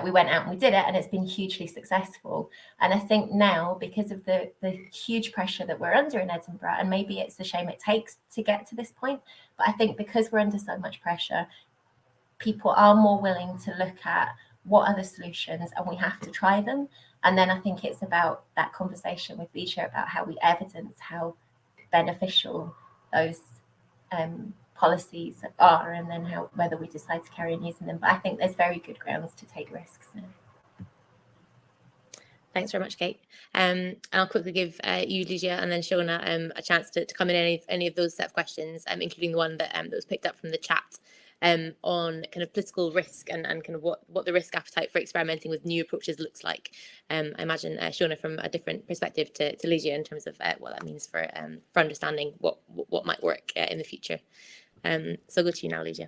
we went out and we did it, and it's been hugely successful. And I think now, because of the huge pressure that we're under in Edinburgh, and maybe it's the shame it takes to get to this point, but I think because we're under so much pressure, people are more willing to look at what are the solutions, and we have to try them. And then I think it's about that conversation with Ligia about how we evidence how beneficial those policies are, and then whether we decide to carry on using them. But I think there's very good grounds to take risks now. Thanks very much, Kate. And I'll quickly give you, Ligia, and then Shona a chance to come in any of those set of questions, including the one that was picked up from the chat on kind of political risk and kind of what the risk appetite for experimenting with new approaches looks like. I imagine Shona from a different perspective to Ligia in terms of what that means for understanding what might work in the future. So I'll go to you now, Ligia.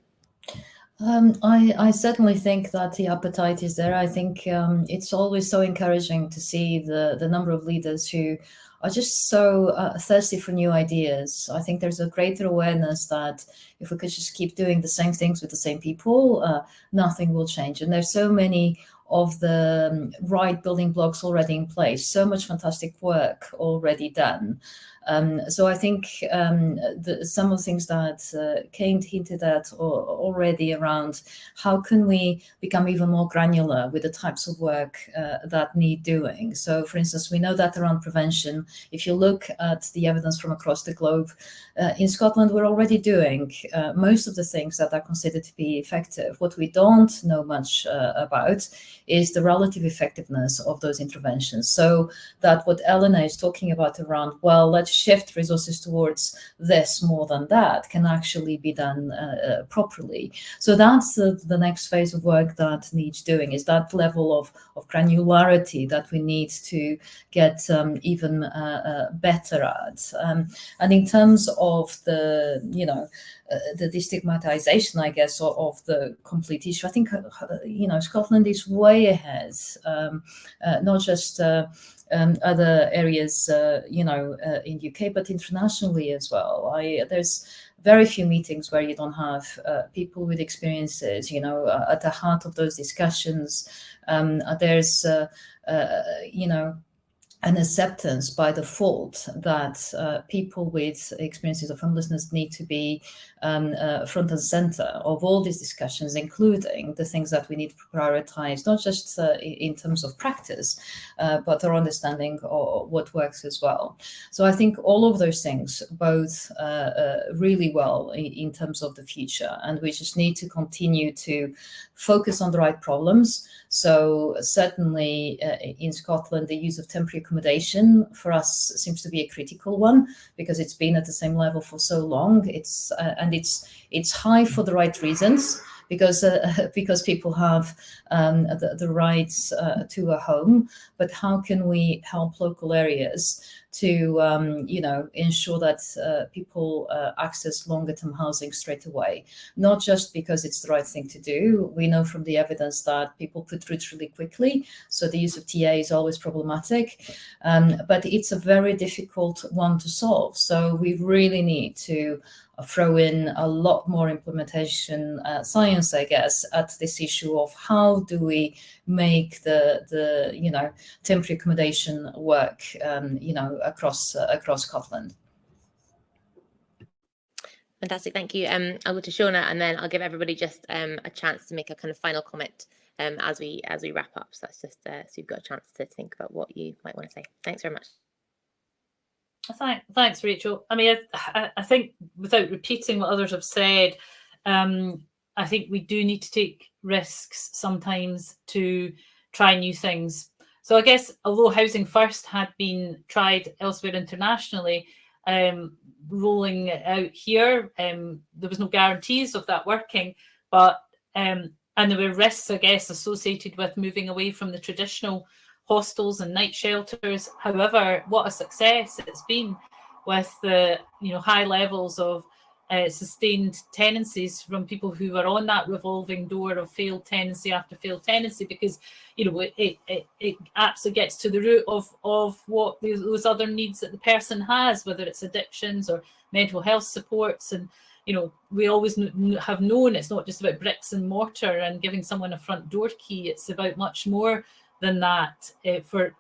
I certainly think that the appetite is there. I think it's always so encouraging to see the number of leaders who are just so thirsty for new ideas. I think there's a greater awareness that if we could just keep doing the same things with the same people, nothing will change. And there's so many of the right building blocks already in place, so much fantastic work already done. So I think some of the things that Kate hinted at already around how can we become even more granular with the types of work that need doing. So for instance, we know that around prevention, if you look at the evidence from across the globe, in Scotland, we're already doing most of the things that are considered to be effective. What we don't know much about is the relative effectiveness of those interventions. So that what Eleanor is talking about around, well, let's shift resources towards this more than that, can actually be done properly. So that's the next phase of work that needs doing, is that level of granularity that we need to get even better at. And in terms of the, the destigmatization, I guess, of the complete issue, I think, Scotland is way ahead, not just other areas, in UK, but internationally as well. There's very few meetings where you don't have people with experiences, at the heart of those discussions. There's, an acceptance by default that people with experiences of homelessness need to be front and center of all these discussions, including the things that we need to prioritize, not just in terms of practice, but our understanding of what works as well. So I think all of those things bode really well in terms of the future, and we just need to continue to focus on the right problems. So certainly in Scotland, the use of temporary accommodation for us seems to be a critical one, because it's been at the same level for so long. It's high for the right reasons, because people have the rights to a home. But how can we help local areas to ensure that people access longer term housing straight away? Not just because it's the right thing to do. We know from the evidence that people put root really quickly, so the use of TA is always problematic, but it's a very difficult one to solve. So we really need to throw in a lot more implementation science, I guess, at this issue of how do we make the temporary accommodation work, across Scotland. Fantastic, thank you. I'll go to Shona, and then I'll give everybody just a chance to make a kind of final comment as we wrap up. So that's just so you've got a chance to think about what you might want to say. Thanks very much. Thanks, Rachel. I mean, I think without repeating what others have said, I think we do need to take risks sometimes to try new things. So I guess although Housing First had been tried elsewhere internationally, rolling it out here, there was no guarantees of that working, but and there were risks, I guess, associated with moving away from the traditional hostels and night shelters. However, what a success it's been, with the high levels of sustained tenancies from people who are on that revolving door of failed tenancy after failed tenancy, because it absolutely gets to the root of what those other needs that the person has, whether it's addictions or mental health supports. And we always have known it's not just about bricks and mortar and giving someone a front door key. It's about much more than that for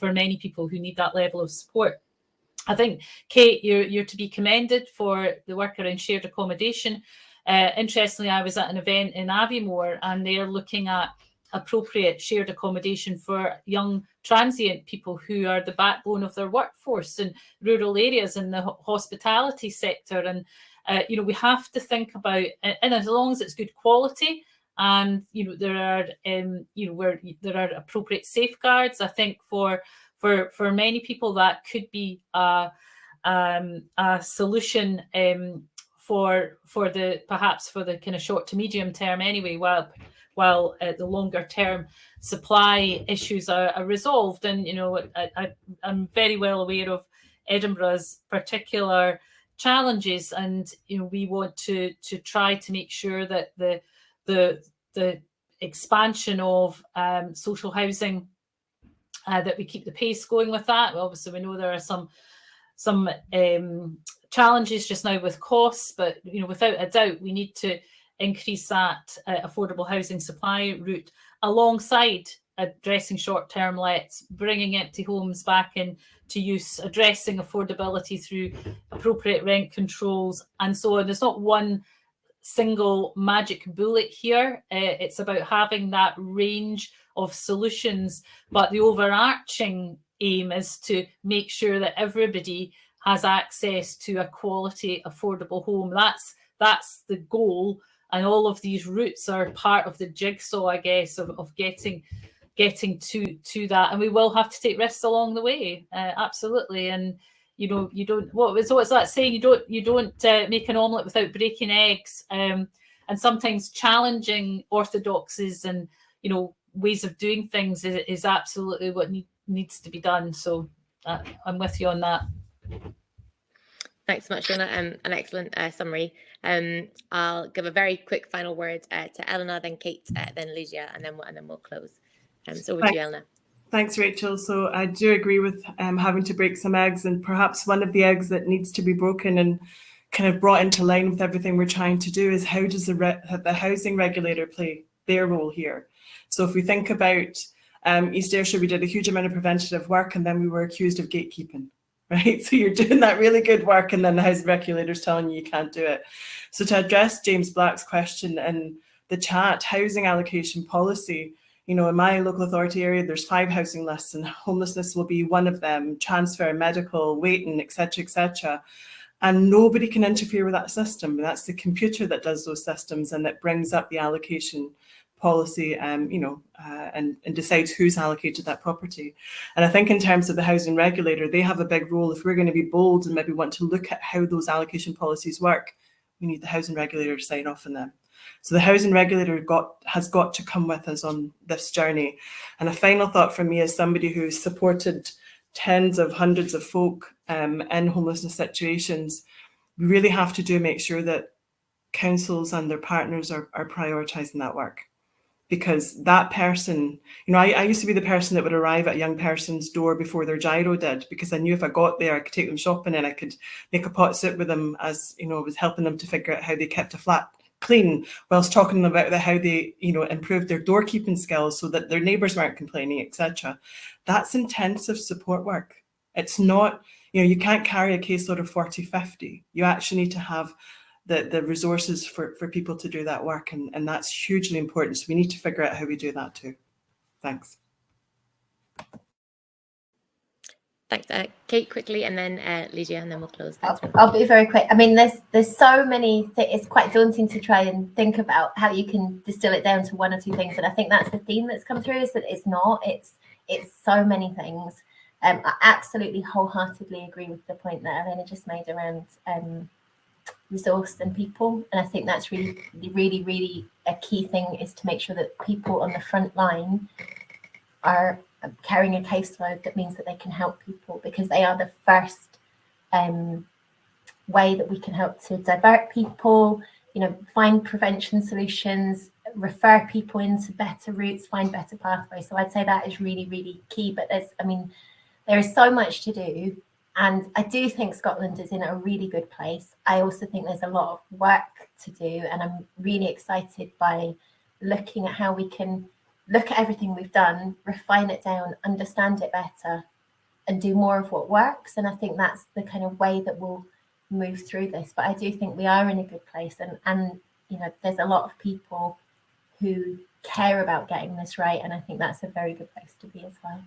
many people who need that level of support. I think, Kate, you're to be commended for the work around shared accommodation. Interestingly, I was at an event in Aviemore, and they're looking at appropriate shared accommodation for young transient people who are the backbone of their workforce in rural areas in the hospitality sector. And we have to think about, and as long as it's good quality, and there are where there are appropriate safeguards, I think for many people that could be a solution for the kind of short to medium term anyway, while the longer term supply issues are resolved. And I'm very well aware of Edinburgh's particular challenges, and we want to try to make sure that the expansion of social housing, that we keep the pace going with that. Obviously, we know there are some challenges just now with costs, but without a doubt, we need to increase that affordable housing supply route alongside addressing short-term lets, bringing empty homes back into use, addressing affordability through appropriate rent controls, and so on. There's not one single magic bullet here. It's about having that range of solutions, but the overarching aim is to make sure that everybody has access to a quality, affordable home. That's the goal, and all of these routes are part of the jigsaw, I guess, of getting to that. And we will have to take risks along the way, absolutely. And you don't. What's that saying? You don't make an omelette without breaking eggs. And sometimes challenging orthodoxies and ways of doing things is absolutely what needs to be done. So I'm with you on that. Thanks so much, Shona. An excellent summary. I'll give a very quick final word to Eleanor, then Kate, then Lydia, and then we'll close. So over to you, Eleanor. Thanks, Rachel. So I do agree with having to break some eggs, and perhaps one of the eggs that needs to be broken and kind of brought into line with everything we're trying to do is how does the housing regulator play their role here? So if we think about East Ayrshire, we did a huge amount of preventative work, and then we were accused of gatekeeping. Right, so you're doing that really good work, and then the housing regulator's telling you can't do it. So to address James Black's question in the chat, housing allocation policy, in my local authority area, there's 5 housing lists, and homelessness will be one of them, transfer, medical, waiting, etc. And nobody can interfere with that system. That's the computer that does those systems, and that brings up the allocation policy, and decides who's allocated that property. And I think in terms of the housing regulator, they have a big role. If we're going to be bold and maybe want to look at how those allocation policies work, we need the housing regulator to sign off on them. So the housing regulator has got to come with us on this journey. And a final thought from me as somebody who's supported tens of hundreds of folk in homelessness situations, we really have to make sure that councils and their partners are prioritising that work. Because that person, I used to be the person that would arrive at a young person's door before their gyro did, because I knew if I got there, I could take them shopping and I could make a pot soup with them, as I was helping them to figure out how they kept a flat clean, whilst talking about how they, improved their doorkeeping skills so that their neighbours weren't complaining, etc. That's intensive support work. It's not, you can't carry a caseload of 40, 50. You actually need to have the resources for people to do that work, and that's hugely important. So we need to figure out how we do that too. Thanks. Thanks, Kate, quickly, and then Lydia, and then we'll close. I'll be very quick. I mean, there's so many things. It's quite daunting to try and think about how you can distill it down to one or two things, and I think that's the theme that's come through, is that it's not. It's so many things. I absolutely wholeheartedly agree with the point that Elena just made around resource and people, and I think that's really, really, really a key thing, is to make sure that people on the front line are carrying a caseload that means that they can help people, because they are the first way that we can help to divert people, find prevention solutions, refer people into better routes, find better pathways. So I'd say that is really, really key. But there is so much to do, And I do think Scotland is in a really good place. I also think there's a lot of work to do, and I'm really excited by looking at how we can look at everything we've done, refine it down, understand it better, and do more of what works. And I think that's the kind of way that we'll move through this. But I do think we are in a good place, and you know, there's a lot of people who care about getting this right, and I think that's a very good place to be as well.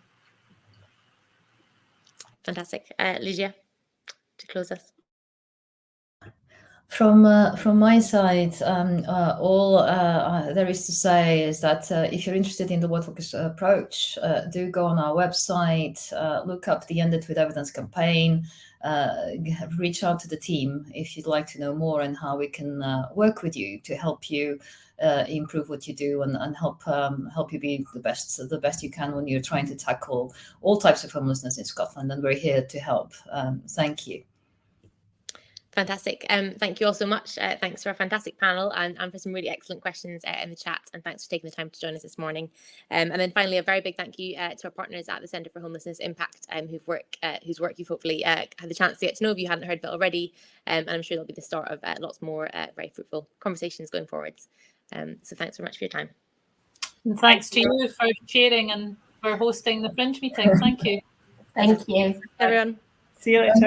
Fantastic. Lydia, to close us. From my side, all there is to say is that if you're interested in the word focus approach, do go on our website, look up the Ended with Evidence campaign, reach out to the team if you'd like to know more and how we can work with you to help you improve what you do and help you be the best you can when you're trying to tackle all types of homelessness in Scotland. And we're here to help. Thank you. Fantastic. Thank you all so much. Thanks for a fantastic panel and for some really excellent questions in the chat. And thanks for taking the time to join us this morning. And then finally, a very big thank you to our partners at the Centre for Homelessness Impact, whose work you've hopefully had the chance to get to know if you hadn't heard of it already. And I'm sure that'll be the start of lots more very fruitful conversations going forwards. So thanks very much for your time. And thanks to you for chairing and for hosting the Fringe meeting. Thank you. Thank you, everyone. See you later.